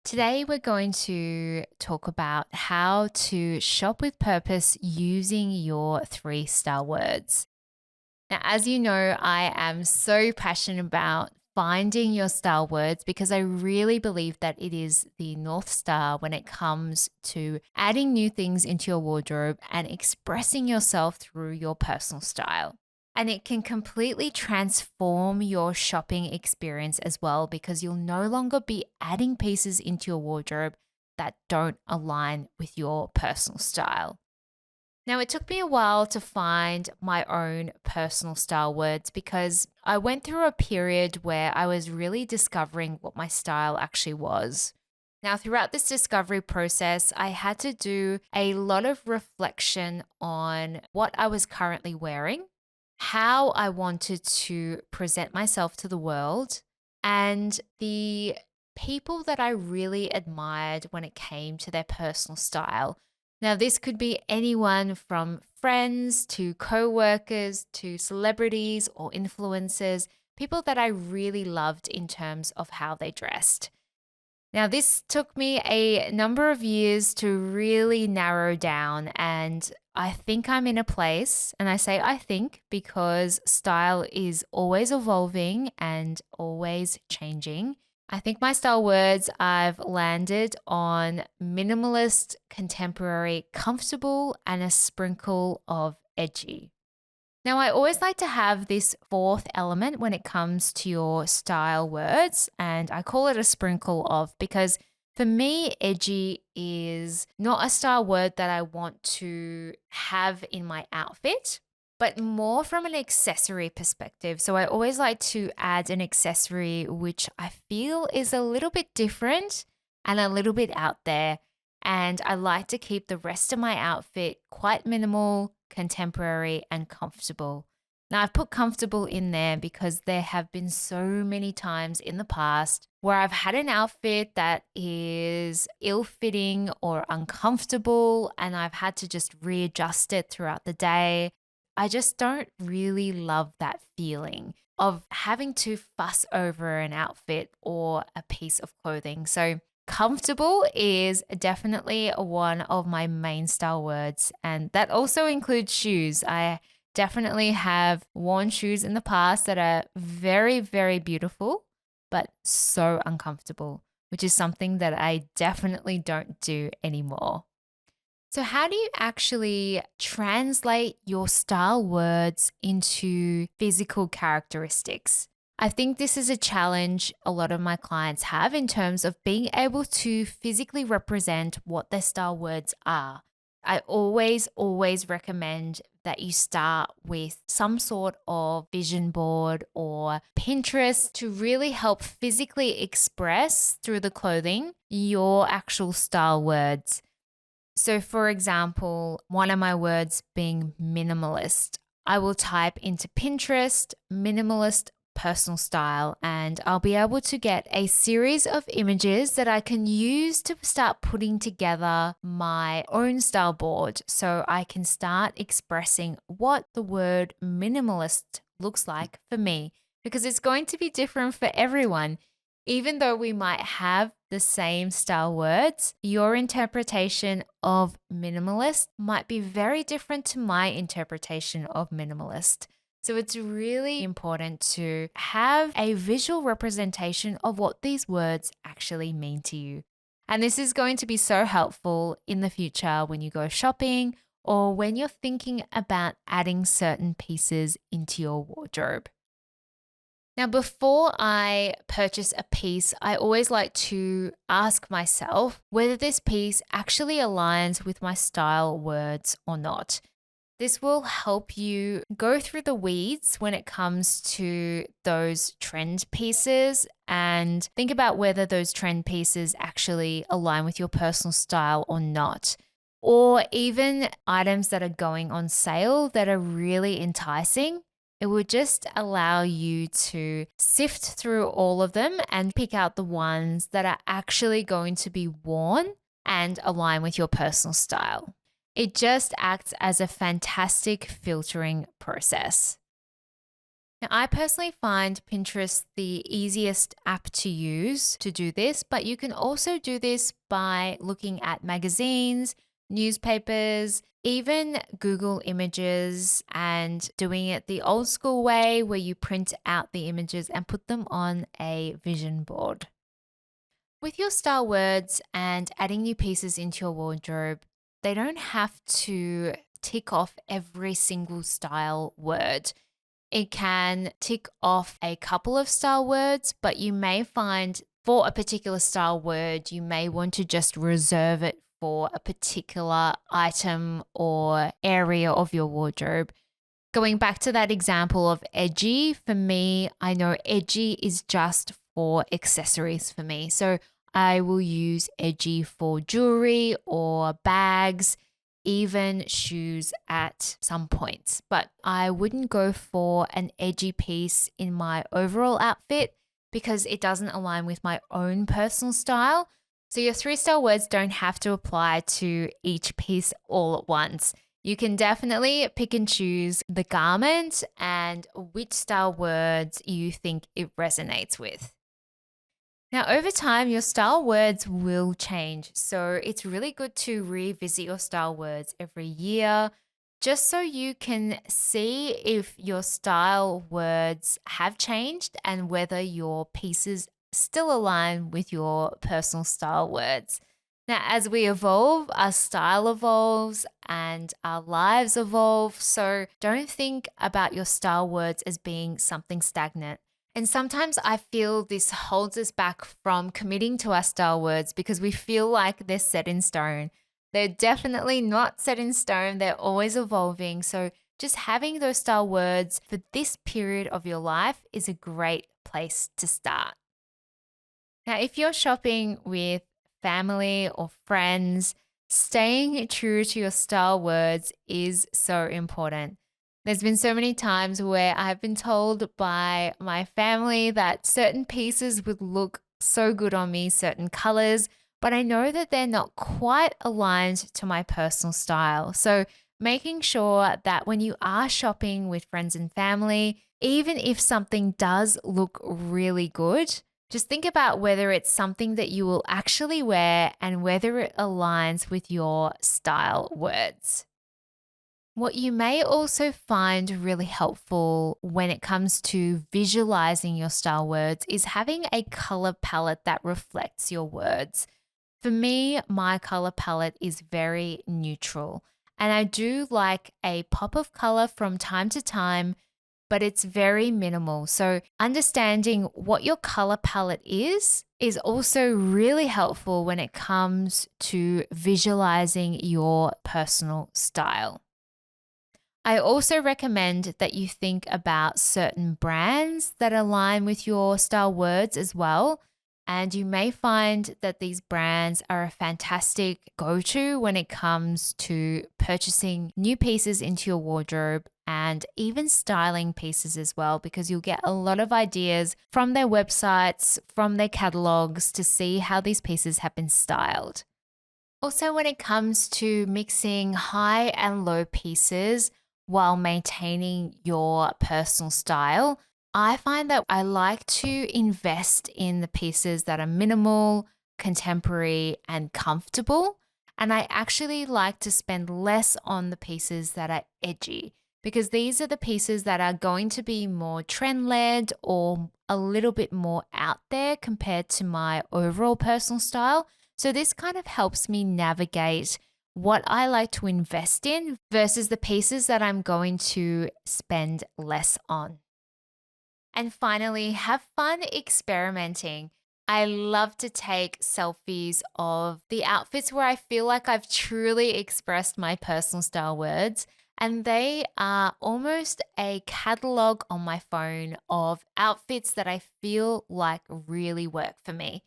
Today, we're going to talk about how to shop with purpose using your three-star words. Now, as you know, I am so passionate about finding your star words because I really believe that it is the North Star when it comes to adding new things into your wardrobe and expressing yourself through your personal style. And it can completely transform your shopping experience as well because you'll no longer be adding pieces into your wardrobe that don't align with your personal style. Now, it took me a while to find my own personal style words because I went through a period where I was really discovering what my style actually was. Now, throughout this discovery process, I had to do a lot of reflection on what I was currently wearing, how I wanted to present myself to the world, and the people that I really admired when it came to their personal style. Now, this could be anyone from friends to coworkers to celebrities or influencers, people that I really loved in terms of how they dressed. Now, this took me a number of years to really narrow down, and I think I'm in a place, and I say I think because style is always evolving and always changing. I think my style words I've landed on minimalist, contemporary, comfortable, and a sprinkle of edgy. Now, I always like to have this fourth element when it comes to your style words, and I call it a sprinkle of because for me, edgy is not a style word that I want to have in my outfit, but more from an accessory perspective. So I always like to add an accessory which I feel is a little bit different and a little bit out there. And I like to keep the rest of my outfit quite minimal, contemporary, and comfortable. Now, I've put comfortable in there because there have been so many times in the past where I've had an outfit that is ill fitting or uncomfortable, and I've had to just readjust it throughout the day. I just don't really love that feeling of having to fuss over an outfit or a piece of clothing. So, comfortable is definitely one of my main style words, and that also includes shoes. I definitely have worn shoes in the past that are very, very beautiful, but so uncomfortable, which is something that I definitely don't do anymore. So, how do you actually translate your style words into physical characteristics? I think this is a challenge a lot of my clients have in terms of being able to physically represent what their style words are. I always recommend that you start with some sort of vision board or Pinterest to really help physically express through the clothing your actual style words. So, for example, one of my words being minimalist, I will type into Pinterest minimalist personal style and I'll be able to get a series of images that I can use to start putting together my own style board so I can start expressing what the word minimalist looks like for me because it's going to be different for everyone. Even though we might have the same style words, your interpretation of minimalist might be very different to my interpretation of minimalist. So it's really important to have a visual representation of what these words actually mean to you. And this is going to be so helpful in the future when you go shopping or when you're thinking about adding certain pieces into your wardrobe. Now, before I purchase a piece, I always like to ask myself whether this piece actually aligns with my style words or not. This will help you go through the weeds when it comes to those trend pieces and think about whether those trend pieces actually align with your personal style or not. Or even items that are going on sale that are really enticing. It would just allow you to sift through all of them and pick out the ones that are actually going to be worn and align with your personal style. It just acts as a fantastic filtering process. Now, I personally find Pinterest the easiest app to use to do this, but you can also do this by looking at magazines, newspapers, even Google Images, and doing it the old school way where you print out the images and put them on a vision board. With your style words and adding new pieces into your wardrobe, they don't have to tick off every single style word. It can tick off a couple of style words, but you may find for a particular style word, you may want to just reserve it for a particular item or area of your wardrobe. Going back to that example of edgy, for me, I know edgy is just for accessories for me. So I will use edgy for jewelry or bags, even shoes at some points. But I wouldn't go for an edgy piece in my overall outfit because it doesn't align with my own personal style. So your three style words don't have to apply to each piece all at once. You can definitely pick and choose the garment and which style words you think it resonates with. Now, over time, your style words will change. So it's really good to revisit your style words every year just so you can see if your style words have changed and whether your pieces still align with your personal style words. Now, as we evolve, our style evolves and our lives evolve. So don't think about your style words as being something stagnant. And sometimes I feel this holds us back from committing to our style words because we feel like they're set in stone. They're definitely not set in stone, they're always evolving. So just having those style words for this period of your life is a great place to start. Now, if you're shopping with family or friends, staying true to your style words is so important. There's been so many times where I've been told by my family that certain pieces would look so good on me, certain colors, but I know that they're not quite aligned to my personal style. So, making sure that when you are shopping with friends and family, even if something does look really good, just think about whether it's something that you will actually wear and whether it aligns with your style words. What you may also find really helpful when it comes to visualizing your style words is having a color palette that reflects your words. For me, my color palette is very neutral, and I do like a pop of color from time to time, but it's very minimal. So, understanding what your color palette is also really helpful when it comes to visualizing your personal style. I also recommend that you think about certain brands that align with your style words as well. And you may find that these brands are a fantastic go to when it comes to purchasing new pieces into your wardrobe and even styling pieces as well, because you'll get a lot of ideas from their websites, from their catalogs to see how these pieces have been styled. Also, when it comes to mixing high and low pieces while maintaining your personal style, I find that I like to invest in the pieces that are minimal, contemporary, and comfortable. And I actually like to spend less on the pieces that are edgy because these are the pieces that are going to be more trend led or a little bit more out there compared to my overall personal style. So this kind of helps me navigate what I like to invest in versus the pieces that I'm going to spend less on. And finally, have fun experimenting. I love to take selfies of the outfits where I feel like I've truly expressed my personal style words. And they are almost a catalog on my phone of outfits that I feel like really work for me.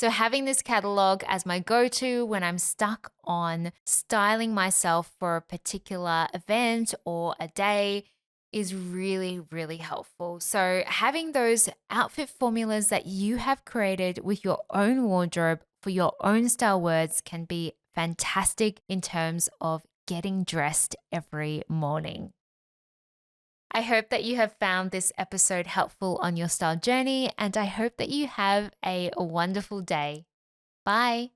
So, having this catalog as my go to when I'm stuck on styling myself for a particular event or a day is really, really helpful. So, having those outfit formulas that you have created with your own wardrobe for your own style words can be fantastic in terms of getting dressed every morning. I hope that you have found this episode helpful on your style journey, and I hope that you have a wonderful day. Bye.